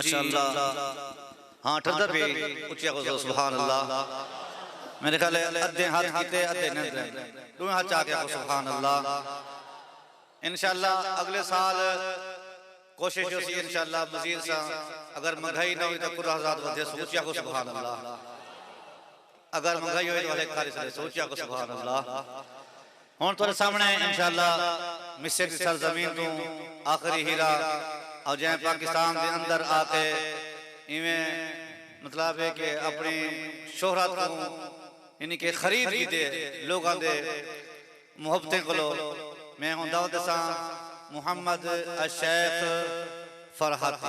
माशाअल्लाह। हाँ ठरदर भी उच्ची आवाज़ सुभान अल्लाह। मेरे ख्याल अद्धे हाथ कीते अद्धे ने दोनों हाथ चाके सुभान अल्लाह। इंशाअल्लाह अगले साल कोशिश होसी इंशाअल्लाह मजीद सा अगर महंगाई ना हुई तो कुल आजाद वधे सोचिया को सुभान अल्लाह। अगर महंगाई हुई तो हर एक कार्य से सोचिया को सुभान अल्लाह। हुण तुहाडे सामने इंशाअल्लाह मिस्र दी सरजमीन तो आखिरी हीरा और जै पाकिस्तान के अंदर आके इवें मतलब है कि अपनी शोहरत को यानी कि खरीद की दे लोगों दे मुहब्बतें को मैं हूं दाऊद सा मुहम्मद शेख फरहत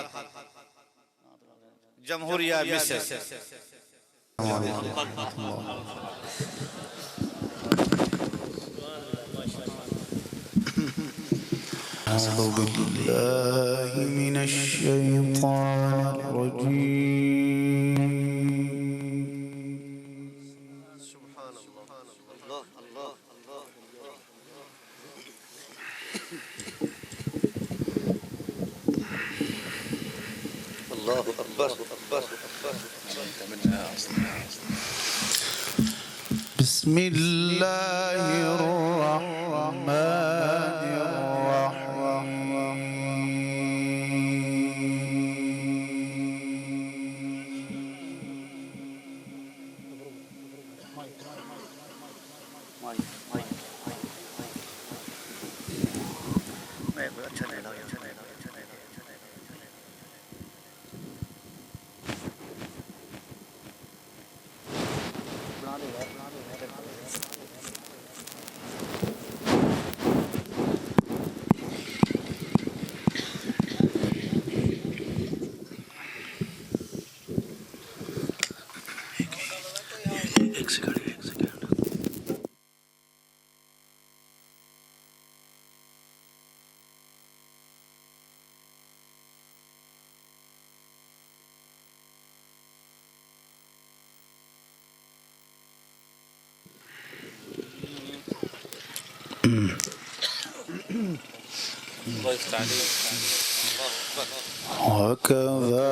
जमहूरिया मिस्र। أعوذ بالله من الشيطان الرجيم. سبحان الله الله الله الله أكبر أكبر بسم الله الرحمن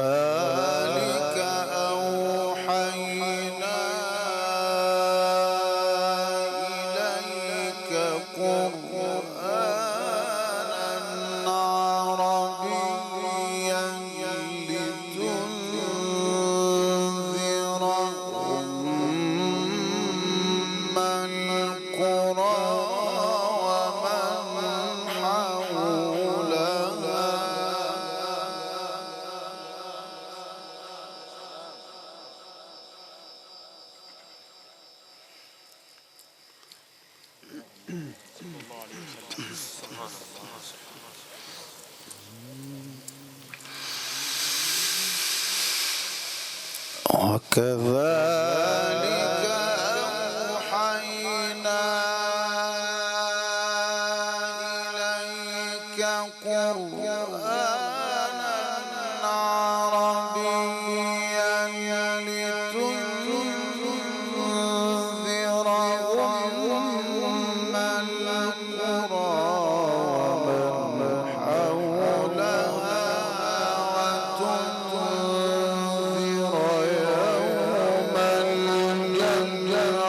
وكذلك أوحينا إليك قرآنا عربيا لتنذر أم القرى ومن حولها. وكذلك أوحينا إليك قرآنا عربيا لتنذر أم القرى ومن حولها وتنذر يوم الجمع لا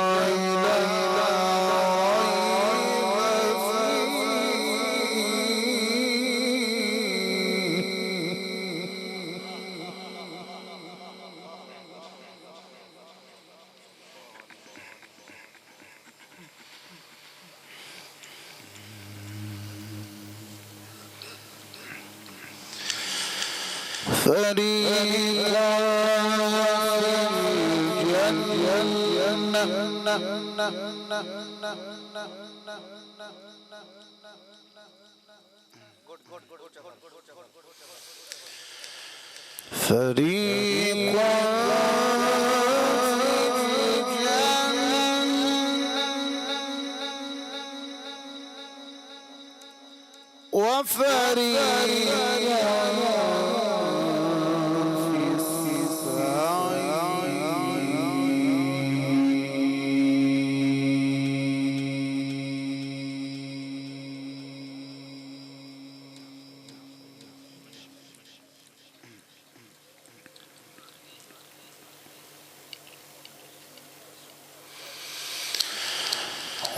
ريب فريقا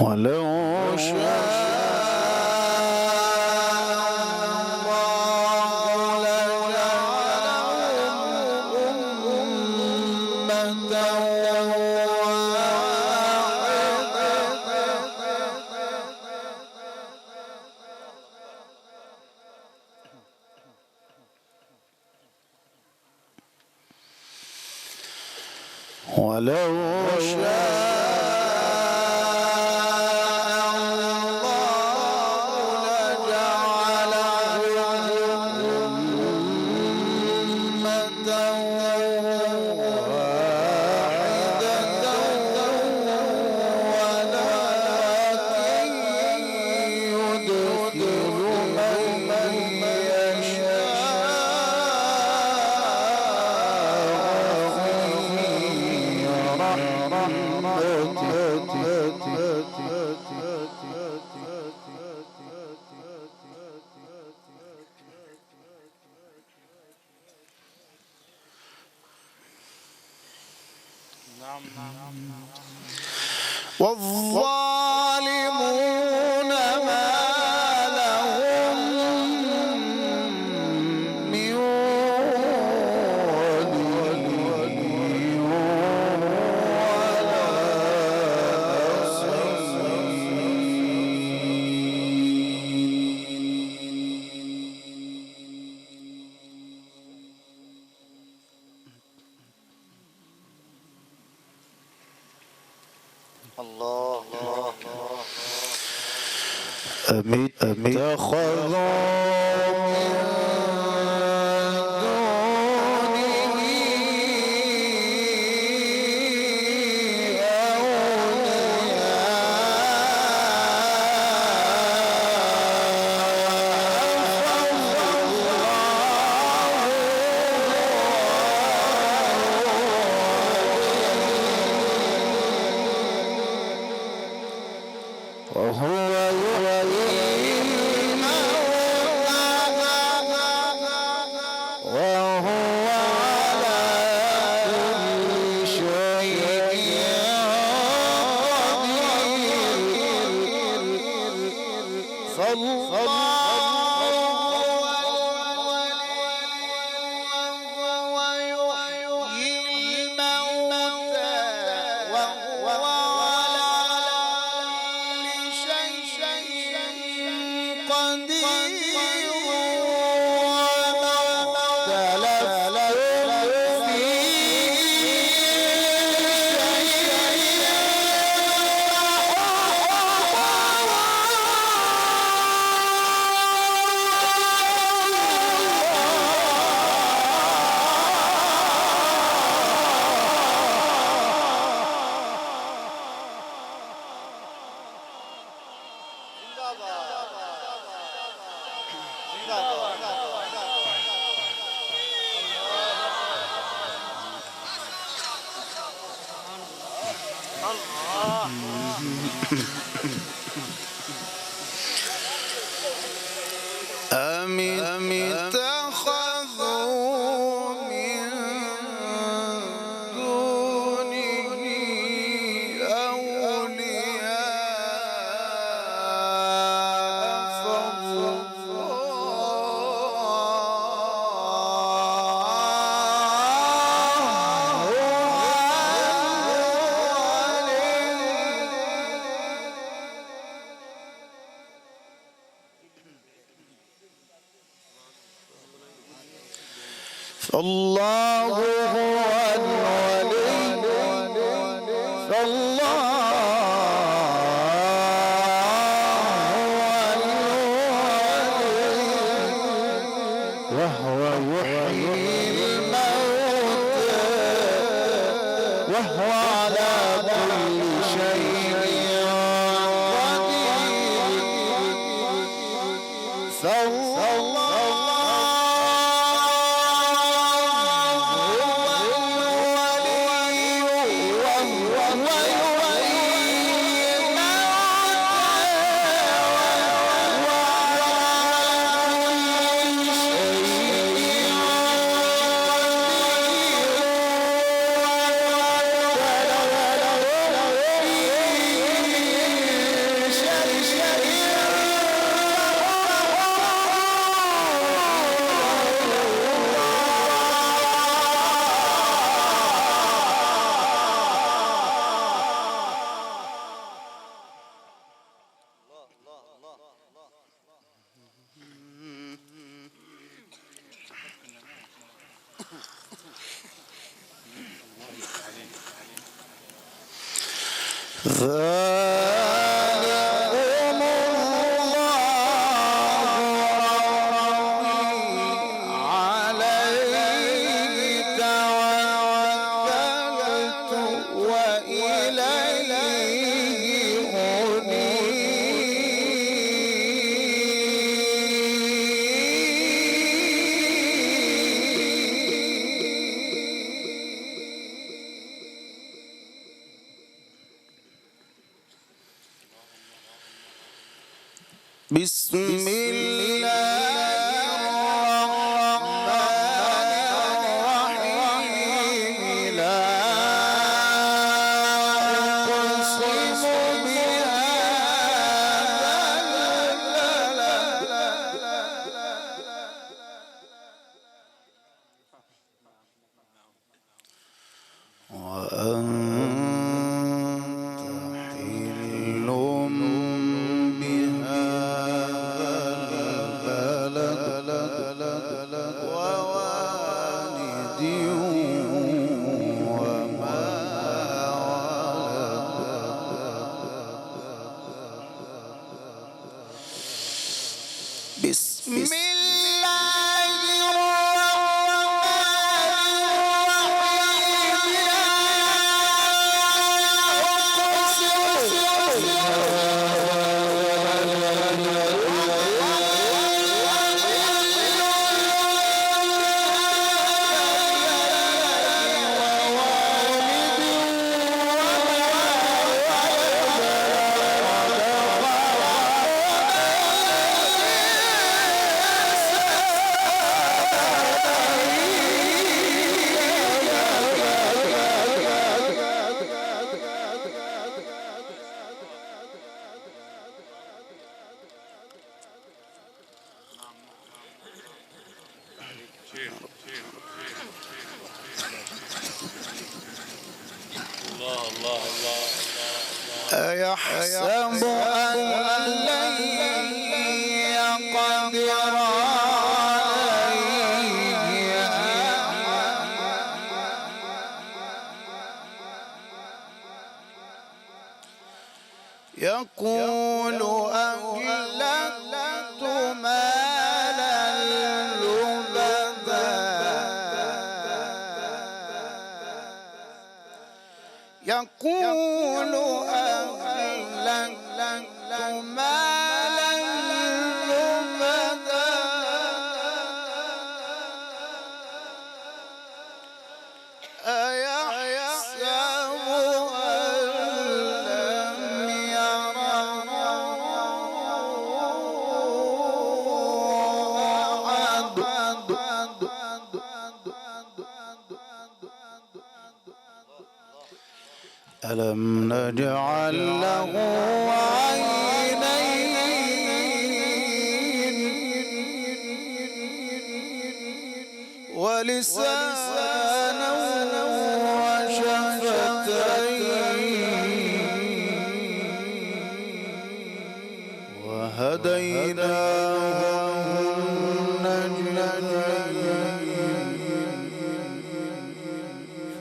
ولو شاء الله لجعلهم أمة واحدة ولو شاء والظالمون ما لهم من ولي ولا الله أم اتخذوا وهو يحيي الموتى وهو على كل شيء قدير فالله ويحيي الموتى وهو على كل شيء قدير وما اختلفتم أم اتخذوا من دونه أولياء فالله هو الولي فالله وهو يحيي الموتى وهو على كل شيء قدير فالله ذلكم الله عليه توكلت وإليه بسم الله الرحمن الرحيم لا أقسم بهذا وأنت حل ووالد وما ولد بسم الله أيحسب أن لن يقدر عليه يقول أهلكت مالا لبدا يقول أهلكت مالا لبدا أيحسب أن لم يره أحد ألم نجعل له عينين ولسانا وشفتين وهديناه النجدين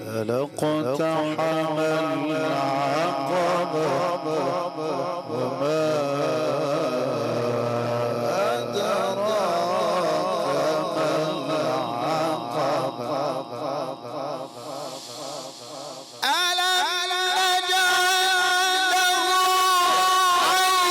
فلاقتحم العقبة وما أدراك ما العقبة ألم نجعل له عينين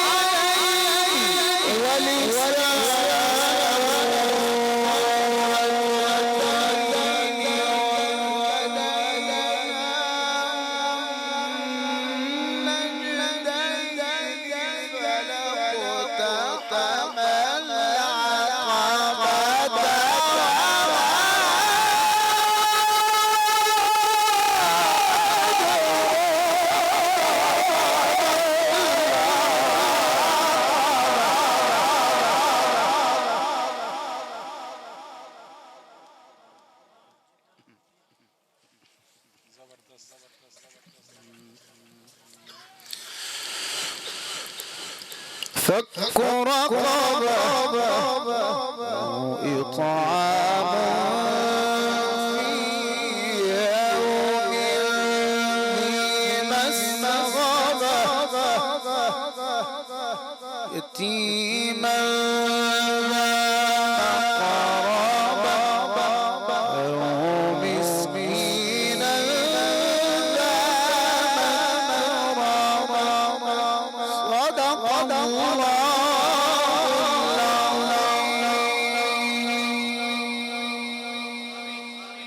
فك رقبة أو إطعام